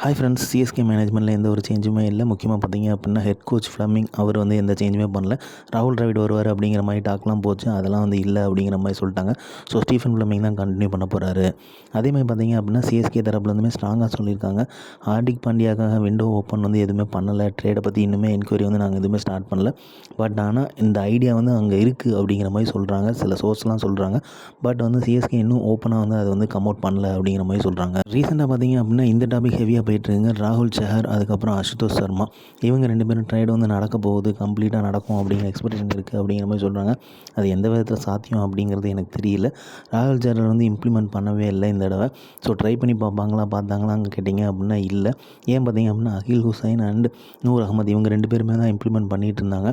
Hi friends, CSK மேனேஜ்மெண்ட்டில் எந்த ஒரு சேஞ்சுமே இல்லை. முக்கியமாக பார்த்தீங்க அப்படின்னா ஹெட் கோச் ஃப்ளமிங் அவர் வந்து எந்த சேஞ்சுமே பண்ணல. ராகுல் டிராவிட் வருவார் அப்படிங்கிற மாதிரி டாக்லாம் போச்சு. அதெல்லாம் வந்து இல்லை அப்படிங்கிற மாதிரி சொல்லிட்டாங்க. ஸோ ஸ்டீஃபன் ஃப்ளமிங் தான் கண்டினியூ பண்ண போகிறாரு. அதேமாதிரி பார்த்தீங்க அப்படின்னா சிஎஸ்கே தரப்புலேருந்துமே ஸ்ட்ராங்காக சொல்லியிருக்காங்க. ஹார்திக் பாண்டியாக்காக விண்டோ ஓப்பன் வந்து எதுவுமே பண்ணலை. ட்ரேடை பற்றி இன்னுமே என்கொயரி வந்து நாங்கள் எதுவுமே ஸ்டார்ட் பண்ணல. பட் ஆனால் இந்த ஐடியா வந்து அங்கே இருக்குது அப்படிங்கிற மாதிரி சொல்கிறாங்க. சில சோர்ஸ்லாம் சொல்கிறாங்க. பட் வந்து சிஎஸ்கே இன்னும் ஓப்பனாக வந்து அதை வந்து கம் அவுட் பண்ணல அப்படிங்கிற மாதிரி சொல்கிறாங்க. ரீசெண்டாக பார்த்தீங்க அப்படின்னா இந்த டாபிக் ஹெவியாக போயிட்டுருங்க. ராகுல் சஹர் அதுக்கப்புறம் அசுதோஷ் சர்மா இவங்க 2 பேரும் ட்ரேட் வந்து நடக்க போகுது, கம்ப்ளீட்டாக நடக்கும் அப்படிங்கிற எக்ஸ்பெக்டேஷன் இருக்குது அப்படிங்கிற மாதிரி சொல்கிறாங்க. அது எந்த விதத்தில் சாத்தியம் அப்படிங்கிறது எனக்கு தெரியல. ராகுல் சஹர் வந்து இம்ப்ளிமெண்ட் பண்ணவே இல்லை இந்த தடவை. ஸோ ட்ரை பண்ணி பார்த்தாங்களான்னு கேட்டிங்க அப்படின்னா இல்லை. ஏன் பார்த்தீங்க அப்படின்னா அகில் ஹுசைன் அண்ட் நூர் அகமது இவங்க 2 பேருமே தான் இம்ப்ளிமெண்ட் பண்ணிகிட்டு இருந்தாங்க.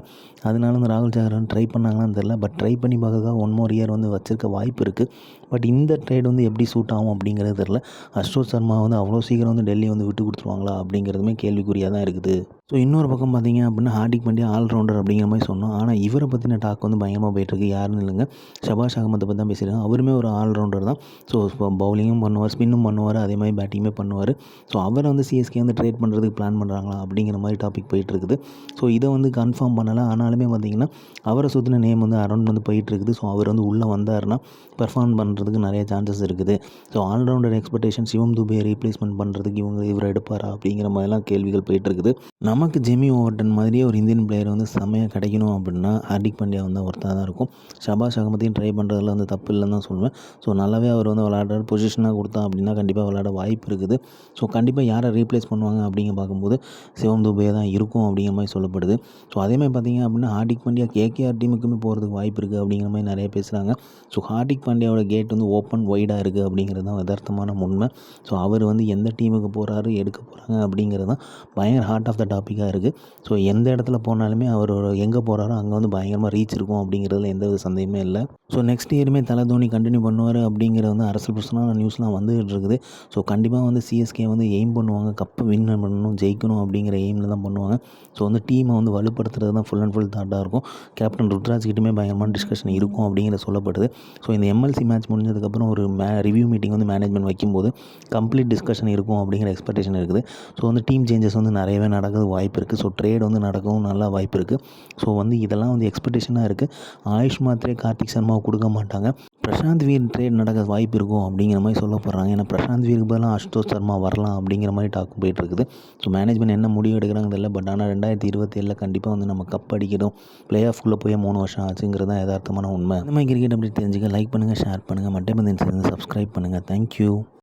அதனால வந்து ராகுல் சஹர் வந்து ட்ரை பண்ணாங்களான்னு தெரியல. பட் ட்ரை பண்ணி பார்க்கறதுக்காக 1 more year வந்து வச்சிருக்க வாய்ப்பு இருக்குது. பட் இந்த ட்ரேட் வந்து எப்படி சூட் ஆகும் அப்படிங்கிறது தெரில. அசுதோஷ் சர்மா வந்து அவ்வளோ சீக்கிரம் வந்து டெல்லி வந்து விட்டு கொடுத்துருவாங்களா அப்படிங்கிறதுமே கேள்விக்குறியாக தான் இருக்குது. ஸோ இன்னொரு பக்கம் பார்த்தீங்க அப்படின்னா ஹார்திக் பாண்டியா ஆல்ரவுண்டர் அப்படிங்கிற மாதிரி சொன்னோம். ஆனால் இவரை பற்றின டாக் வந்து பயங்கரமாக போயிட்டுருக்கு. யாருன்னு இல்லைங்க, ஷபாஷ் அகமதை பற்றி தான் பேசியிருக்காங்க. அவருமே ஒரு ஆல்ரவுண்டர் தான். ஸோ பவுலிங்கும் பண்ணுவார், ஸ்பின்னும் பண்ணுவார், அதே மாதிரி பேட்டிங்குமே பண்ணுவார். ஸோ அவரை வந்து சிஎஸ்கே வந்து ட்ரேட் பண்ணுறதுக்கு பிளான் பண்ணுறாங்களா அப்படிங்கிற மாதிரி டாபிக் போயிட்டுருக்குது. ஸோ இதை வந்து கன்ஃபார்ம் பண்ணலை. ஆனாலுமே பார்த்தீங்கன்னா அவரை சுற்றின நேம் வந்து அரௌண்ட் வந்து போயிட்டுருக்குது. ஸோ அவர் வந்து உள்ளே வந்தாருன்னா பெர்ஃபார்ம் பண்ணுறதுக்கு நிறைய சான்சஸ் இருக்குது. ஸோ ஆல்ரவுண்டர் எக்ஸ்பெக்டேஷன் சிவம் துபே ரீப்ளேஸ்மெண்ட் பண்ணுறதுக்கு இவர் எடுப்பாரா அப்படிங்கிற மாதிரிலாம் கேள்விகள் போயிட்டுருக்குது. நமக்கு ஜெமி ஓவர்டன் மாதிரியே ஒரு இந்தியன் பிளேயர் வந்து செம்மையாக கிடைக்கணும் அப்படின்னா ஹார்திக் பாண்டியா வந்து ஒருத்தராக தான் இருக்கும். ஷபாஷ் அகமதையும் ட்ரை பண்ணுறதுல வந்து தப்பு இல்லைன்னு தான் சொல்லுவேன். ஸோ நல்லாவே அவர் வந்து விளையாடுற பொசிஷனாக கொடுத்தா அப்படின்னா கண்டிப்பாக விளையாட வாய்ப்பு இருக்குது. ஸோ கண்டிப்பாக யாரை ரீப்ளேஸ் பண்ணுவாங்க அப்படிங்க பார்க்கும்போது சிவம் துபே தான் இருக்கும் அப்படிங்கிற மாதிரி சொல்லப்படுது. ஸோ அதேமாதிரி பார்த்தீங்க அப்படின்னா ஹார்திக் பாண்டியா கேகேஆர் டீமுக்குமே போகிறதுக்கு வாய்ப்பு இருக்குது அப்படிங்கிற மாதிரி நிறைய பேசுகிறாங்க. ஸோ ஹார்திக் பாண்டியாவோட கேட் வந்து ஓப்பன் ஒய்டாக இருக்குது அப்படிங்கிறது தான் யதார்த்தமான உண்மை. ஸோ அவர் வந்து எந்த டீமுக்கு போகிறாரு, எடுக்க போகிறாங்க அப்படிங்கிறது தான் பயங்கர ஹார்ட் ஆஃப் த டாப்பிக்காக இருக்குது. ஸோ எந்த இடத்துல போனாலுமே அவர் எங்கே போகிறாரோ அங்கே வந்து பயங்கரமாக ரீச் இருக்கும் அப்படிங்கிறதுல எந்த வித சந்தேகமே இல்லை. ஸோ நெக்ஸ்ட் இயருமே தலை தோனி கண்டினியூ பண்ணுவார் அப்படிங்கிறது வந்து அரசியல் பர்சனான நியூஸ்லாம் வந்துகிட்டு இருக்குது. ஸோ கண்டிப்பாக வந்து சிஎஸ்கே வந்து எய்ம் பண்ணுவாங்க, கப்பை வின் பண்ணணும், ஜெயிக்கணும் அப்படிங்கிற எய்மில் தான் பண்ணுவாங்க. ஸோ வந்து டீமை வந்து வலுப்படுத்துறது தான் ஃபுல் அண்ட் ஃபுல் தாட்டாக இருக்கும். கேப்டன் ருத்ராஜ் கிட்டமே பயங்கரமான டிஸ்கஷன் இருக்கும் அப்படிங்கிற சொல்லப்படுது. ஸோ இந்த எம்எல்சி மேட்ச் முடிஞ்சதுக்கப்புறம் ஒரு ரிவ்யூ மீட்டிங் வந்து மேனேஜ்மெண்ட் வைக்கும்போது கம்ப்ளீட் டிஸ்கஷன் இருக்கும் அப்படிங்கிற எக்ஸ்பெக்டேஷன் இருக்குது. ஸோ வந்து டீம் சேஞ்சஸ் வந்து நிறையவே நடக்கிறது வாய்ப்பு இருக்குது. ஸோ ட்ரேட் வந்து நடக்கவும் நல்லா வாய்ப்பு இருக்குது. ஸோ வந்து இதெல்லாம் வந்து எக்ஸ்பெக்டேஷனாக இருக்குது. ஆயுஷ் மாத்திரே கார்த்திக் சர்மாவை கொடுக்க மாட்டாங்க. பிரசாந்த் வீர் ட்ரேட் நடக்க வாய்ப்பு இருக்கும் அப்படிங்கிற மாதிரி சொல்ல போகிறாங்க. ஏன்னா பிரசாந்த் வீருக்கு பதிலாக அசுதோஷ் சர்மா வரலாம் அப்படிங்கிற மாதிரி டாக் போயிட்டுருக்குது. ஸோ மேனேஜ்மெண்ட் என்ன முடிவு எடுக்கிறாங்க தெரியல. பட் ஆனால் 2027 கண்டிப்பாக வந்து நம்ம கப் அடிக்கணும், பிளே ஆஃப்குள்ளே போய் 3 வருஷம் ஆச்சுங்கிறது தான் யதார்த்தமான உண்மை. இந்த மாதிரி கிரிக்கெட் அப்படி தெரிஞ்சுக்க லைக் பண்ணுங்கள், ஷேர் பண்ணுங்கள், மட்டை பந்து சப்ஸ்கிரைப் பண்ணுங்கள். தேங்க்யூ.